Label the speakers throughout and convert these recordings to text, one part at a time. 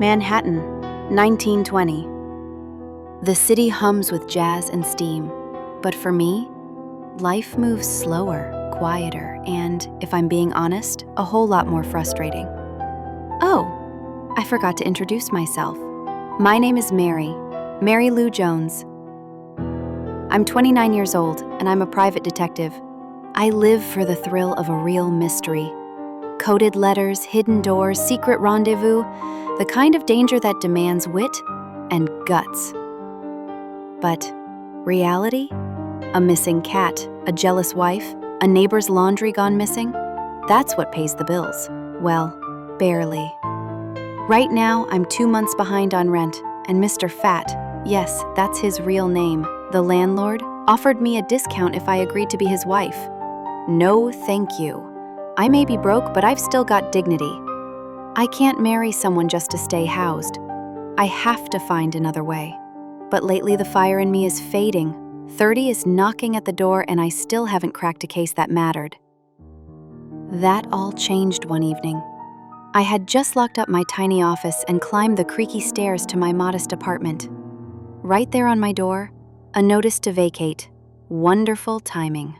Speaker 1: Manhattan, 1920. The city hums with jazz and steam, but for me, life moves slower, quieter, and, if I'm being honest, a whole lot more frustrating. Oh, I forgot to introduce myself. My name is Mary Lou Jones. I'm 29 years old, and I'm a private detective. I live for the thrill of a real mystery. Coded letters, hidden doors, secret rendezvous, the kind of danger that demands wit and guts. But reality? A missing cat, a jealous wife, a neighbor's laundry gone missing? That's what pays the bills. Well, barely. Right now, I'm 2 months behind on rent, and Mr. Fat, yes, that's his real name, the landlord, offered me a discount if I agreed to be his wife. No, thank you. I may be broke, but I've still got dignity. I can't marry someone just to stay housed. I have to find another way. But lately the fire in me is fading. 30 is knocking at the door, and I still haven't cracked a case that mattered. That all changed one evening. I had just locked up my tiny office and climbed the creaky stairs to my modest apartment. Right there on my door, a notice to vacate. Wonderful timing.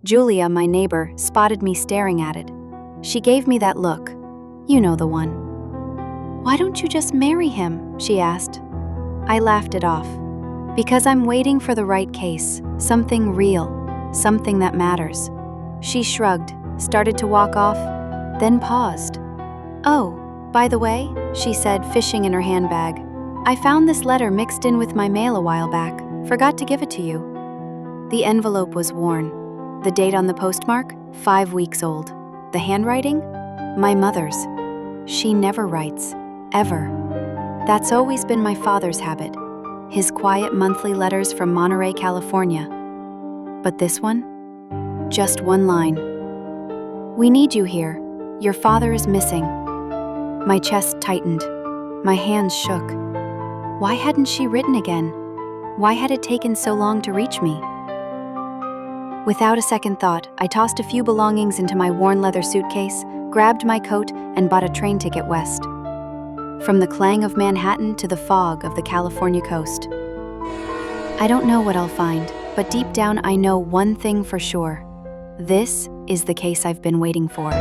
Speaker 1: Julia, my neighbor, spotted me staring at it. She gave me that look. You know the one. "Why don't you just marry him?" she asked. I laughed it off. Because I'm waiting for the right case, something real, something that matters. She shrugged, started to walk off, then paused. "Oh, by the way," she said, fishing in her handbag, "I found this letter mixed in with my mail a while back. Forgot to give it to you." The envelope was worn. The date on the postmark, 5 weeks old. The handwriting? My mother's. She never writes, ever. That's always been my father's habit. His quiet monthly letters from Monterey, California. But this one? Just one line. "We need you here. Your father is missing." My chest tightened. My hands shook. Why hadn't she written again? Why had it taken so long to reach me? Without a second thought, I tossed a few belongings into my worn leather suitcase, grabbed my coat, and bought a train ticket west. From the clang of Manhattan to the fog of the California coast. I don't know what I'll find, but deep down I know one thing for sure. This is the case I've been waiting for.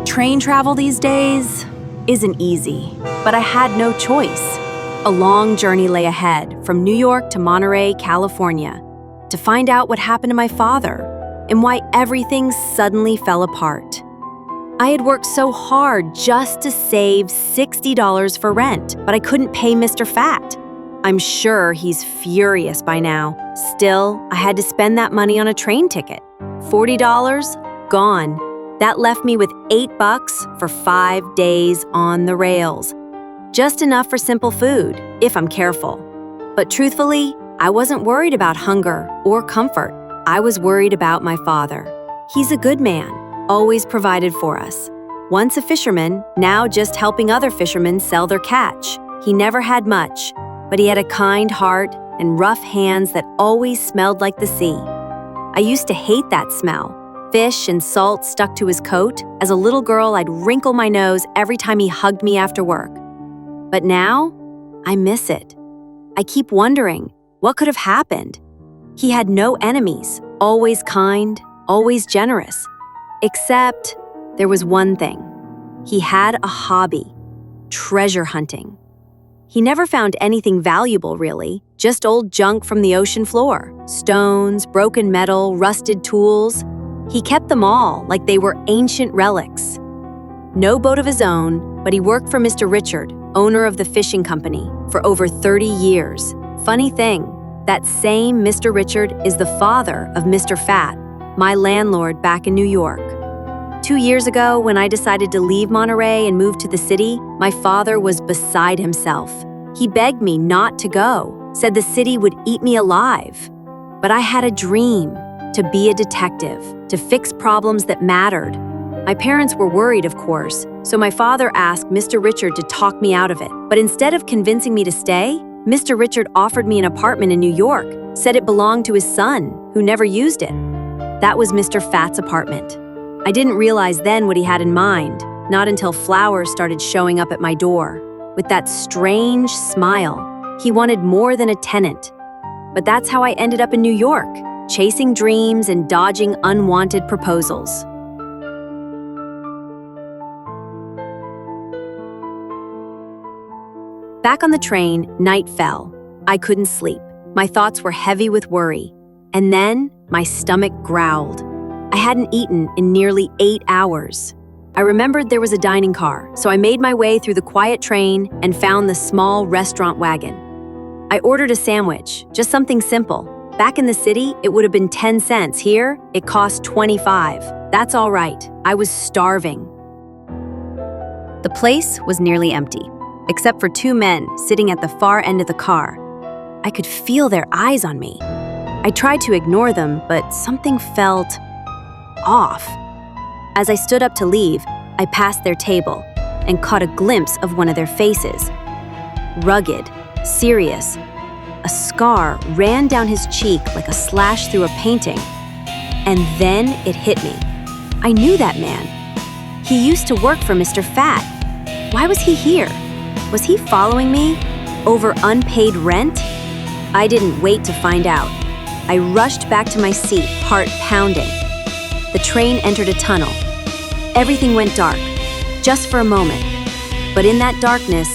Speaker 2: Train travel these days isn't easy, but I had no choice. A long journey lay ahead from New York to Monterey, California, to find out what happened to my father and why everything suddenly fell apart. I had worked so hard just to save $60 for rent, but I couldn't pay Mr. Fat. I'm sure he's furious by now. Still, I had to spend that money on a train ticket. $40? Gone. That left me with $8 for 5 days on the rails. Just enough for simple food, if I'm careful. But truthfully, I wasn't worried about hunger or comfort. I was worried about my father. He's a good man, always provided for us. Once a fisherman, now just helping other fishermen sell their catch. He never had much, but he had a kind heart and rough hands that always smelled like the sea. I used to hate that smell. Fish and salt stuck to his coat. As a little girl, I'd wrinkle my nose every time he hugged me after work. But now, I miss it. I keep wondering, what could have happened? He had no enemies, always kind, always generous. Except, there was one thing. He had a hobby: treasure hunting. He never found anything valuable, really, just old junk from the ocean floor. Stones, broken metal, rusted tools. He kept them all like they were ancient relics. No boat of his own, but he worked for Mr. Richard, owner of the fishing company, for over 30 years. Funny thing, that same Mr. Richard is the father of Mr. Fat, my landlord back in New York. 2 years ago, when I decided to leave Monterey and move to the city, my father was beside himself. He begged me not to go, said the city would eat me alive. But I had a dream, to be a detective, to fix problems that mattered. My parents were worried, of course, so my father asked Mr. Richard to talk me out of it. But instead of convincing me to stay, Mr. Richard offered me an apartment in New York, said it belonged to his son, who never used it. That was Mr. Fat's apartment. I didn't realize then what he had in mind, not until flowers started showing up at my door. With that strange smile, he wanted more than a tenant. But that's how I ended up in New York, chasing dreams and dodging unwanted proposals. Back on the train, night fell. I couldn't sleep. My thoughts were heavy with worry. And then, my stomach growled. I hadn't eaten in nearly 8 hours. I remembered there was a dining car, so I made my way through the quiet train and found the small restaurant wagon. I ordered a sandwich, just something simple. Back in the city, it would have been 10 cents. Here, it cost 25. That's all right. I was starving. The place was nearly empty, except for 2 men sitting at the far end of the car. I could feel their eyes on me. I tried to ignore them, but something felt off. As I stood up to leave, I passed their table and caught a glimpse of one of their faces. Rugged, serious. A scar ran down his cheek like a slash through a painting. And then it hit me. I knew that man. He used to work for Mr. Fat. Why was he here? Was he following me over unpaid rent? I didn't wait to find out. I rushed back to my seat, heart pounding. The train entered a tunnel. Everything went dark, just for a moment. But in that darkness,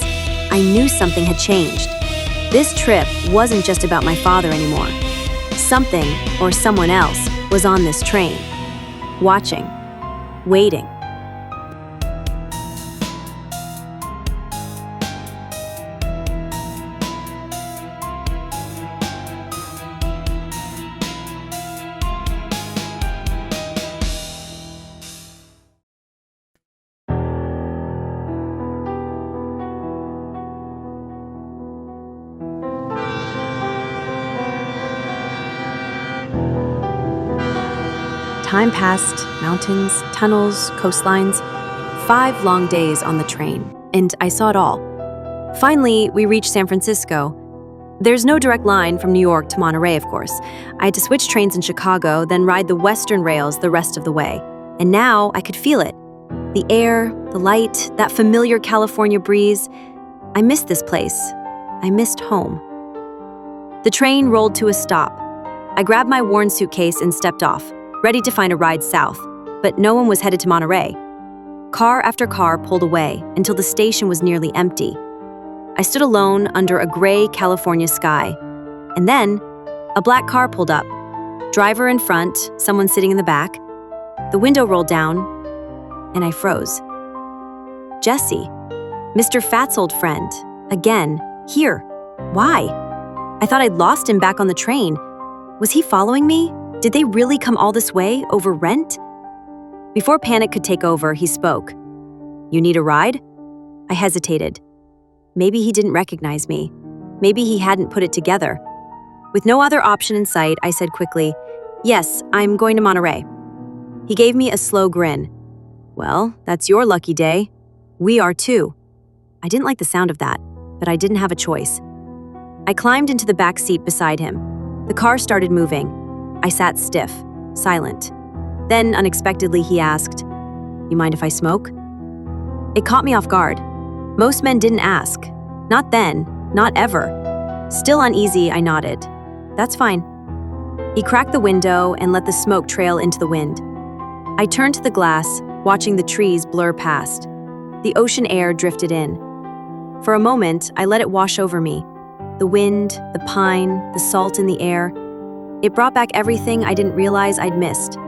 Speaker 2: I knew something had changed. This trip wasn't just about my father anymore. Something, or someone else, was on this train. Watching. Waiting. Time passed, mountains, tunnels, coastlines. 5 long days on the train, and I saw it all. Finally, we reached San Francisco. There's no direct line from New York to Monterey, of course. I had to switch trains in Chicago, then ride the Western rails the rest of the way. And now I could feel it. The air, the light, that familiar California breeze. I missed this place. I missed home. The train rolled to a stop. I grabbed my worn suitcase and stepped off, ready to find a ride south, but no one was headed to Monterey. Car after car pulled away until the station was nearly empty. I stood alone under a gray California sky, and then a black car pulled up. Driver in front, someone sitting in the back. The window rolled down, and I froze. Jesse, Mr. Fat's old friend, again, here. Why? I thought I'd lost him back on the train. Was he following me? Did they really come all this way over rent? Before panic could take over, he spoke. "You need a ride?" I hesitated. Maybe he didn't recognize me. Maybe he hadn't put it together. With no other option in sight, I said quickly, "Yes, I'm going to Monterey." He gave me a slow grin. "Well, that's your lucky day. We are too." I didn't like the sound of that, but I didn't have a choice. I climbed into the back seat beside him. The car started moving. I sat stiff. silent. Then, unexpectedly, he asked, "You mind if I smoke?" It caught me off guard. Most men didn't ask. Not then, not ever. Still uneasy, I nodded. "That's fine." He cracked the window and let the smoke trail into the wind. I turned to the glass, watching the trees blur past. The ocean air drifted in. For a moment, I let it wash over me. The wind, the pine, the salt in the air. It brought back everything I didn't realize I'd missed.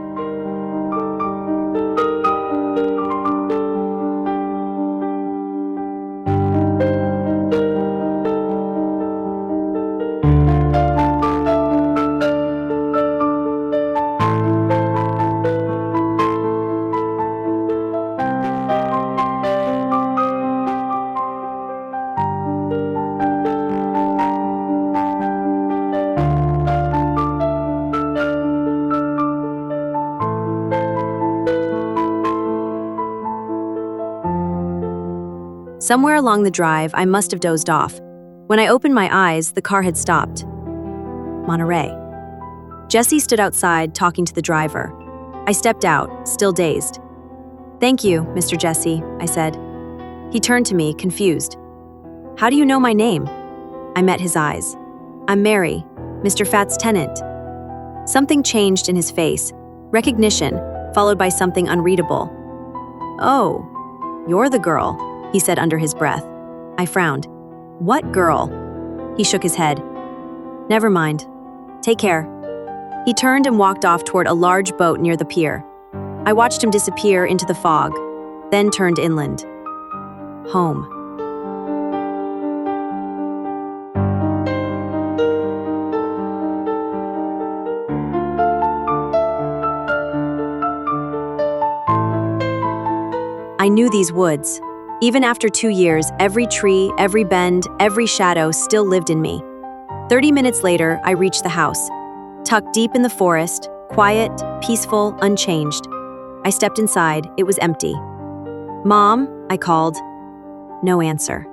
Speaker 2: Somewhere along the drive, I must have dozed off. When I opened my eyes, the car had stopped. Monterey. Jesse stood outside, talking to the driver. I stepped out, still dazed. "Thank you, Mr. Jesse," I said. He turned to me, confused. "How do you know my name?" I met his eyes. "I'm Mary, Mr. Fat's tenant." Something changed in his face. Recognition, followed by something unreadable. "Oh, you're the girl," he said under his breath. I frowned. "What girl?" He shook his head. "Never mind. Take care." He turned and walked off toward a large boat near the pier. I watched him disappear into the fog, then turned inland. Home. I knew these woods. Even after 2 years, every tree, every bend, every shadow still lived in me. 30 minutes later, I reached the house. Tucked deep in the forest, quiet, peaceful, unchanged. I stepped inside. It was empty. "Mom," I called. No answer.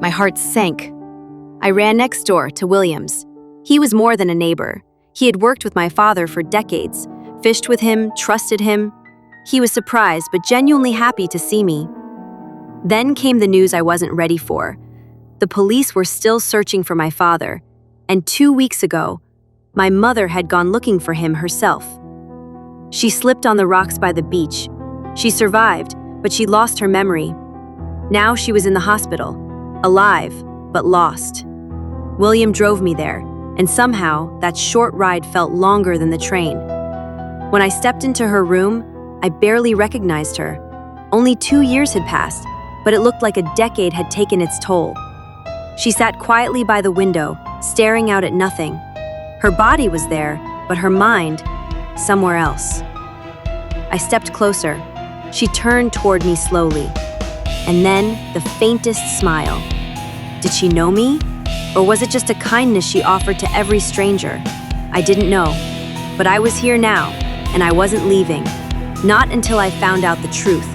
Speaker 2: My heart sank. I ran next door to Williams. He was more than a neighbor. He had worked with my father for decades, fished with him, trusted him. He was surprised but genuinely happy to see me. Then came the news I wasn't ready for. The police were still searching for my father, and 2 weeks ago, my mother had gone looking for him herself. She slipped on the rocks by the beach. She survived, but she lost her memory. Now she was in the hospital, alive, but lost. William drove me there, and somehow that short ride felt longer than the train. When I stepped into her room, I barely recognized her. Only 2 years had passed, but it looked like a decade had taken its toll. She sat quietly by the window, staring out at nothing. Her body was there, but her mind, somewhere else. I stepped closer. She turned toward me slowly. And then, the faintest smile. Did she know me? Or was it just a kindness she offered to every stranger? I didn't know. But I was here now, and I wasn't leaving. Not until I found out the truth.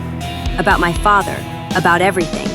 Speaker 2: About my father. About everything.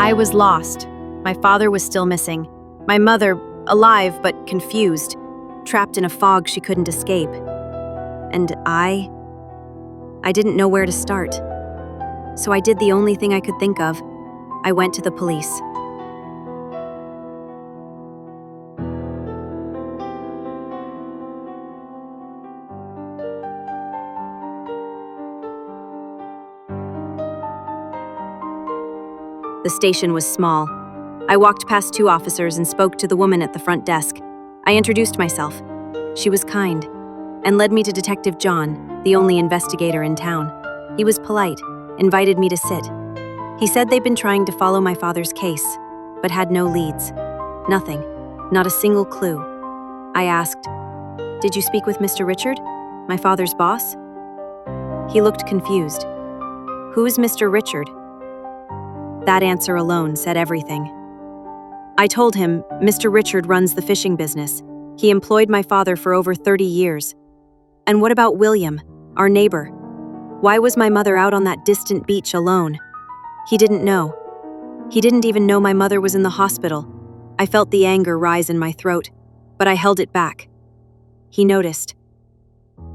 Speaker 2: I was lost. My father was still missing. My mother, alive but confused, trapped in a fog she couldn't escape. And I didn't know where to start. So I did the only thing I could think of. I went to the police. The station was small. I walked past 2 officers and spoke to the woman at the front desk. I introduced myself. She was kind. and led me to Detective John, the only investigator in town. He was polite, invited me to sit. He said they'd been trying to follow my father's case, but had no leads. Nothing, not a single clue. I asked, "Did you speak with Mr. Richard, my father's boss?" He looked confused. "Who is Mr. Richard?" That answer alone said everything. I told him Mr. Richard runs the fishing business. He employed my father for over 30 years. And what about William, our neighbor? Why was my mother out on that distant beach alone? He didn't know. He didn't even know my mother was in the hospital. I felt the anger rise in my throat, but I held it back. He noticed.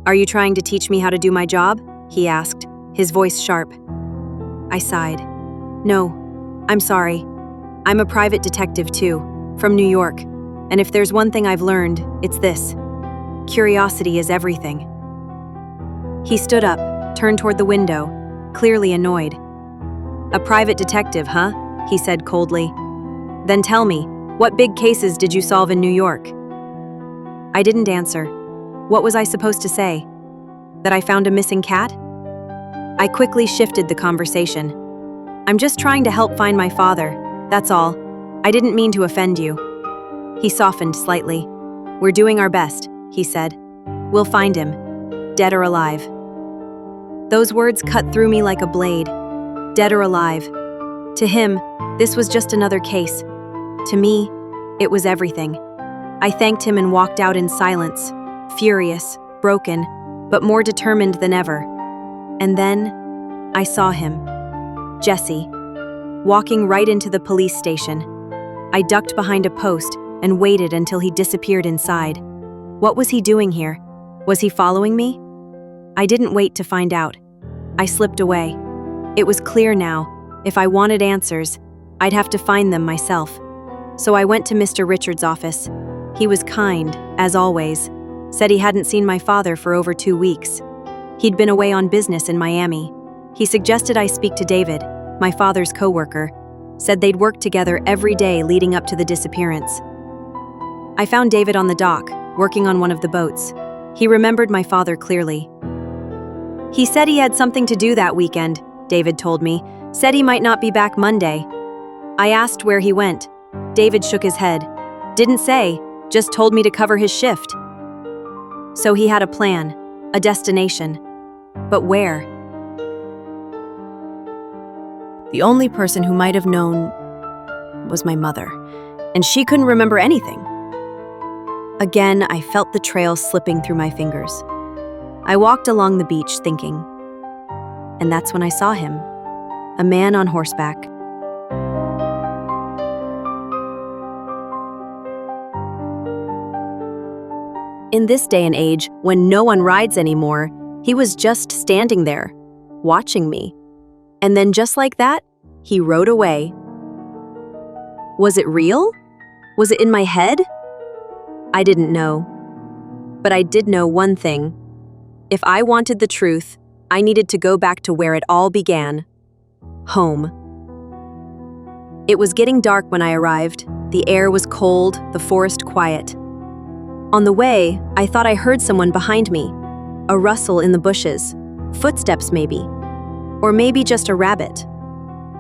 Speaker 2: "Are you trying to teach me how to do my job?" he asked, his voice sharp. I sighed. "No, I'm sorry. I'm a private detective too, from New York, and if there's one thing I've learned, it's this. Curiosity is everything." He stood up, turned toward the window, clearly annoyed. "A private detective, huh?" he said coldly. "Then tell me, what big cases did you solve in New York?" I didn't answer. What was I supposed to say? That I found a missing cat? I quickly shifted the conversation. "I'm just trying to help find my father, that's all. I didn't mean to offend you." He softened slightly. "We're doing our best," he said. "We'll find him, dead or alive." Those words cut through me like a blade. Dead or alive. To him, this was just another case. To me, it was everything. I thanked him and walked out in silence, furious, broken, but more determined than ever. And then, I saw him. Jesse, walking right into the police station. I ducked behind a post and waited until he disappeared inside. What was he doing here? Was he following me? I didn't wait to find out. I slipped away. It was clear now, if I wanted answers, I'd have to find them myself. So I went to Mr. Richard's office. He was kind, as always, said he hadn't seen my father for over 2 weeks. He'd been away on business in Miami. He suggested I speak to David, my father's coworker, said they'd worked together every day leading up to the disappearance. I found David on the dock, working on one of the boats. He remembered my father clearly. He said he had something to do that weekend, David told me, said he might not be back Monday. I asked where he went. David shook his head. Didn't say, just told me to cover his shift. So he had a plan, a destination. But where? The only person who might have known was my mother, and she couldn't remember anything. Again, I felt the trail slipping through my fingers. I walked along the beach thinking, and that's when I saw him, a man on horseback. In this day and age, when no one rides anymore, he was just standing there, watching me. And then just like that, he rode away. Was it real? Was it in my head? I didn't know. But I did know one thing. If I wanted the truth, I needed to go back to where it all began. Home. It was getting dark when I arrived. The air was cold, the forest quiet. On the way, I thought I heard someone behind me. A rustle in the bushes. Footsteps maybe. Or maybe just a rabbit.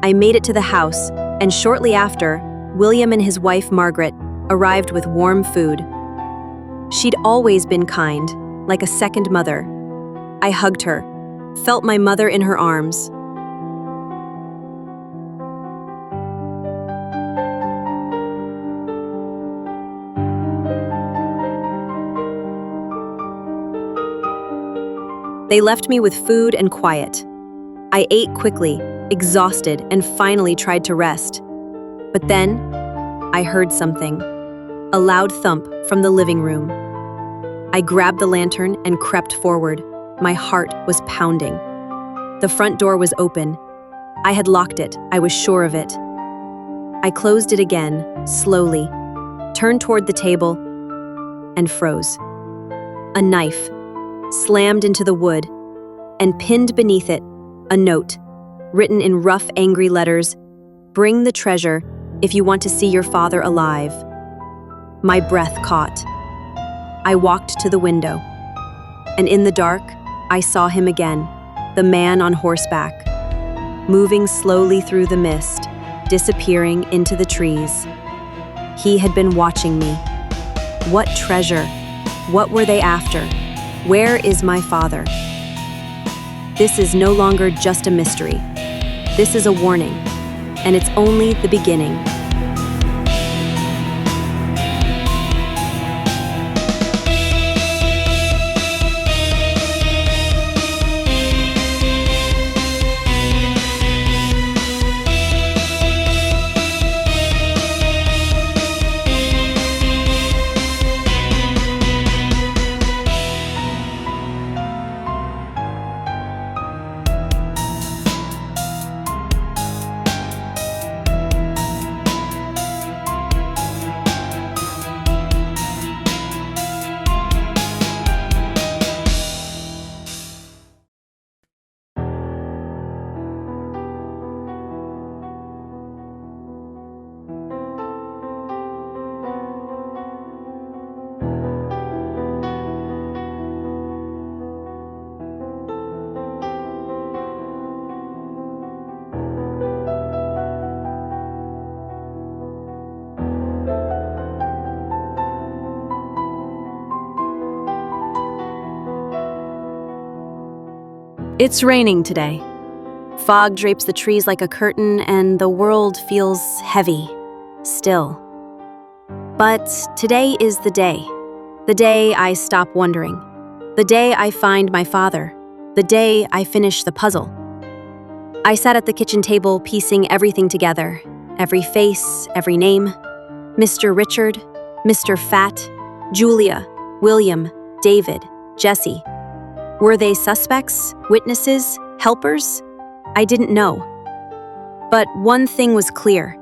Speaker 2: I made it to the house, and shortly after, William and his wife Margaret arrived with warm food. She'd always been kind, like a second mother. I hugged her, felt my mother in her arms. They left me with food and quiet. I ate quickly, exhausted, and finally tried to rest. But then, I heard something. A loud thump from the living room. I grabbed the lantern and crept forward. My heart was pounding. The front door was open. I had locked it, I was sure of it. I closed it again, slowly, turned toward the table, and froze. A knife slammed into the wood, and pinned beneath it, a note, written in rough, angry letters, "Bring the treasure if you want to see your father alive." My breath caught. I walked to the window. and in the dark, I saw him again, the man on horseback, moving slowly through the mist, disappearing into the trees. He had been watching me. What treasure? What were they after? Where is my father? This is no longer just a mystery. This is a warning, and it's only the beginning. It's raining today. Fog drapes the trees like a curtain, and the world feels heavy, still. But today is the day I stop wondering, the day I find my father, the day I finish the puzzle. I sat at the kitchen table piecing everything together, every face, every name. Mr. Richard, Mr. Fat, Julia, William, David, Jesse. Were they suspects, witnesses, helpers? I didn't know. But one thing was clear.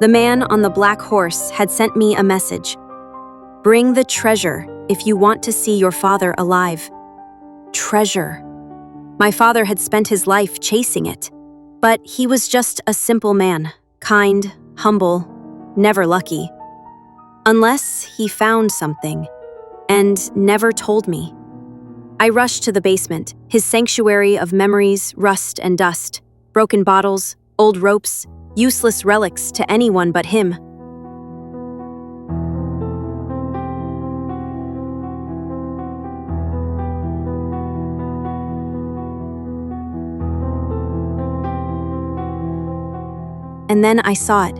Speaker 2: The man on the black horse had sent me a message. Bring the treasure if you want to see your father alive. Treasure. My father had spent his life chasing it. But he was just a simple man, kind, humble, never lucky. Unless he found something, and never told me. I rushed to the basement, his sanctuary of memories, rust and dust, broken bottles, old ropes, useless relics to anyone but him. And then I saw it,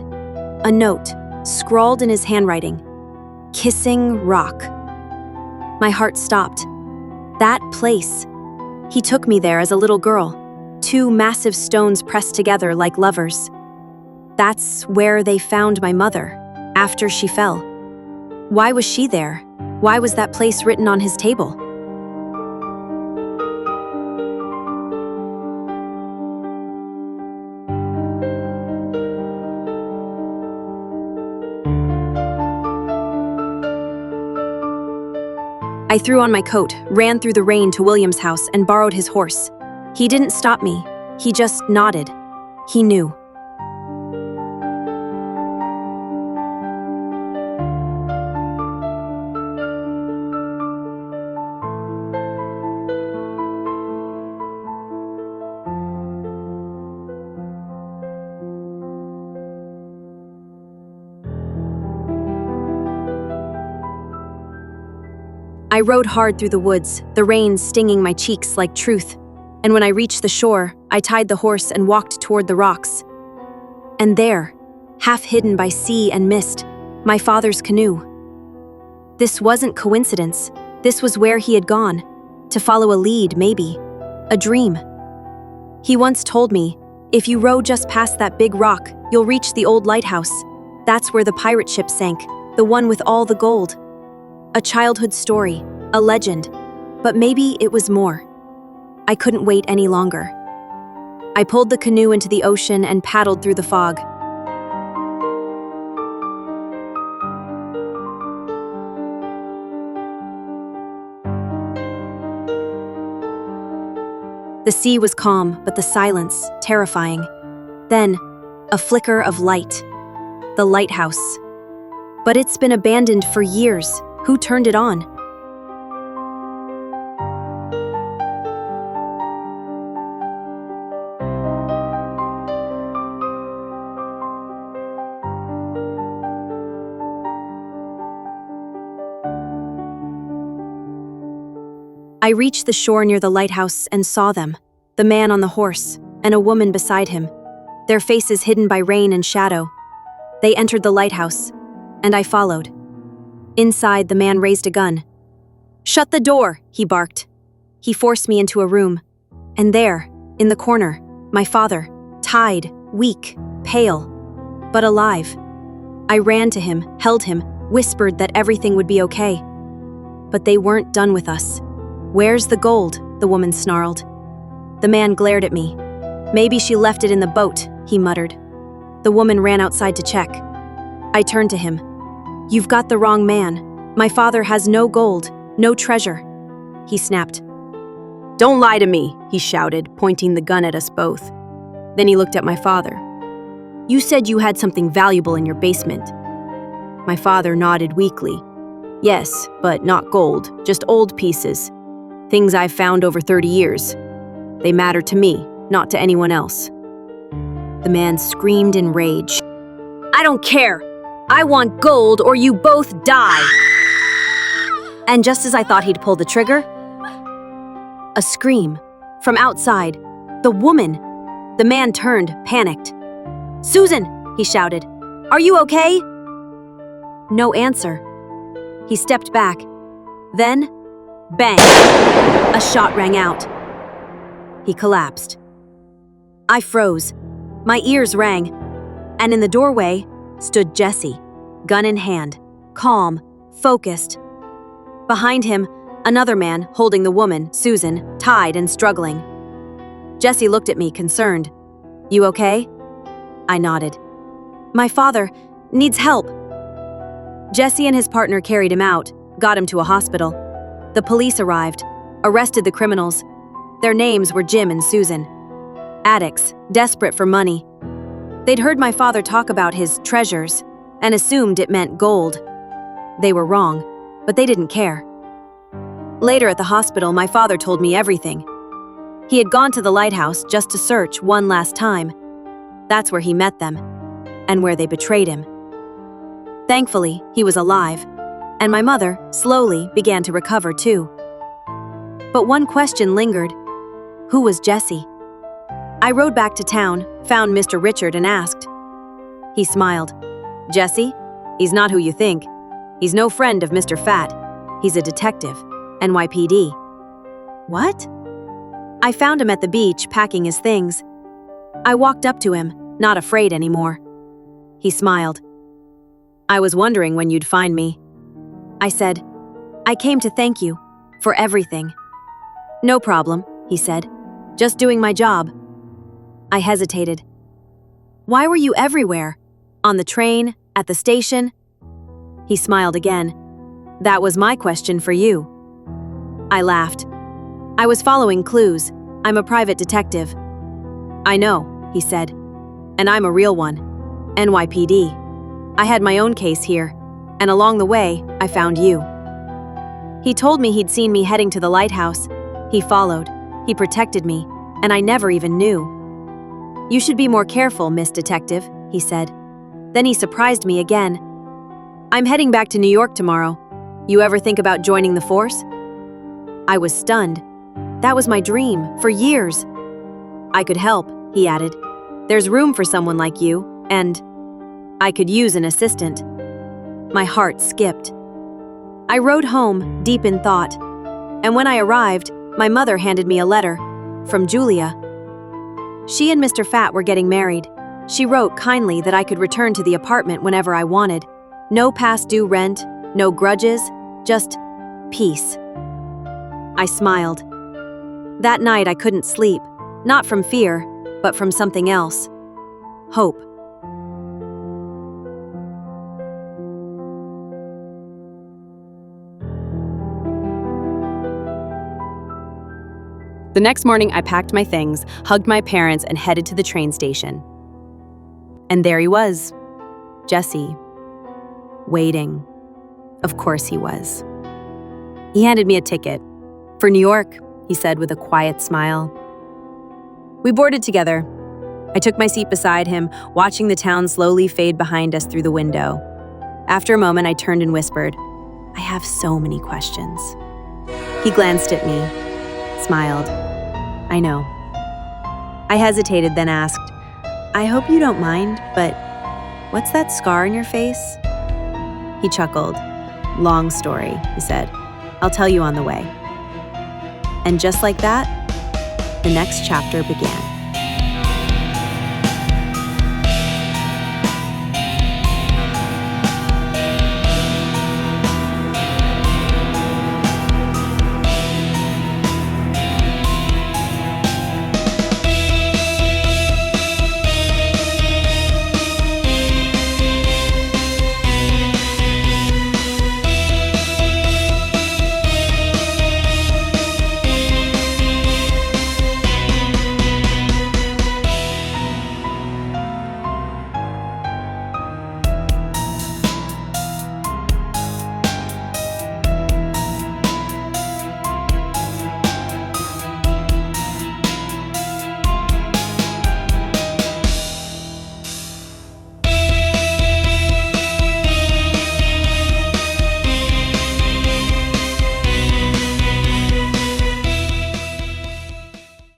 Speaker 2: a note, scrawled in his handwriting, "Kissing Rock." My heart stopped. That place. He took me there as a little girl, two massive stones pressed together like lovers. That's where they found my mother, after she fell. Why was she there? Why was that place written on his table? I threw on my coat, ran through the rain to William's house, and borrowed his horse. He didn't stop me. He just nodded. He knew. I rode hard through the woods, the rain stinging my cheeks like truth. And when I reached the shore, I tied the horse and walked toward the rocks. And there, half hidden by sea and mist, my father's canoe. This wasn't coincidence. This was where he had gone. To follow a lead, maybe. A dream. He once told me, if you row just past that big rock, you'll reach the old lighthouse. That's where the pirate ship sank, the one with all the gold. A childhood story, a legend, but maybe it was more. I couldn't wait any longer. I pulled the canoe into the ocean and paddled through the fog. The sea was calm, but the silence terrifying. Then, a flicker of light. The lighthouse. But it's been abandoned for years. Who turned it on? I reached the shore near the lighthouse and saw them, the man on the horse and a woman beside him, their faces hidden by rain and shadow. They entered the lighthouse, and I followed. Inside, the man raised a gun. "Shut the door," he barked. He forced me into a room, and there, in the corner, my father, tied, weak, pale, but alive. I ran to him, held him, whispered that everything would be okay. But they weren't done with us. "Where's the gold?" the woman snarled. The man glared at me. "Maybe she left it in the boat," he muttered. The woman ran outside to check. I turned to him. "You've got the wrong man. My father has no gold, no treasure." He snapped. "Don't lie to me," he shouted, pointing the gun at us both. Then he looked at my father. "You said you had something valuable in your basement." My father nodded weakly. "Yes, but not gold, just old pieces. Things I've found over 30 years. They matter to me, not to anyone else." The man screamed in rage. "I don't care! I want gold or you both die!" And just as I thought he'd pull the trigger, a scream. From outside, the woman. The man turned, panicked. "Susan!" he shouted. "Are you okay?" No answer. He stepped back. Then, bang! A shot rang out. He collapsed. I froze. My ears rang. And in the doorway stood Jesse, gun in hand, calm, focused. Behind him, another man holding the woman, Susan, tied and struggling. Jesse looked at me, concerned. "You okay?" I nodded. "My father needs help." Jesse and his partner carried him out, got him to a hospital. The police arrived, arrested the criminals. Their names were Jim and Susan. Addicts, desperate for money. They'd heard my father talk about his treasures and assumed it meant gold. They were wrong, but they didn't care. Later at the hospital, my father told me everything. He had gone to the lighthouse just to search one last time. That's where he met them, and where they betrayed him. Thankfully, he was alive, and my mother slowly began to recover too. But one question lingered. Who was Jesse? I rode back to town, found Mr. Richard and asked. He smiled. "Jesse? He's not who you think. He's no friend of Mr. Fat. He's a detective, NYPD." "What?" I found him at the beach packing his things. I walked up to him, not afraid anymore. He smiled. "I was wondering when you'd find me." I said, "I came to thank you for everything." "No problem," he said. "Just doing my job." I hesitated. "Why were you everywhere? On the train? At the station?" He smiled again. "That was my question for you." I laughed. "I was following clues. I'm a private detective." "I know," he said. "And I'm a real one. NYPD. I had my own case here, and along the way, I found you." He told me he'd seen me heading to the lighthouse. He followed. He protected me, and I never even knew. "You should be more careful, Miss Detective," he said. Then he surprised me again. "I'm heading back to New York tomorrow. You ever think about joining the force?" I was stunned. That was my dream, for years. "I could help," he added. "There's room for someone like you, and I could use an assistant." My heart skipped. I rode home, deep in thought, and when I arrived, my mother handed me a letter from Julia. She and Mr. Fat were getting married. She wrote kindly that I could return to the apartment whenever I wanted. No past due rent, no grudges, just peace. I smiled. That night I couldn't sleep, not from fear, but from something else. Hope. The next morning, I packed my things, hugged my parents, and headed to the train station. And there he was, Jesse, waiting. Of course he was. He handed me a ticket. "For New York," he said with a quiet smile. We boarded together. I took my seat beside him, watching the town slowly fade behind us through the window. After a moment, I turned and whispered, "I have so many questions." He glanced at me, smiled. I know. I hesitated, then asked, I hope you don't mind, but what's that scar on your face? He chuckled. Long story, he said. I'll tell you on the way. And just like that, the next chapter began.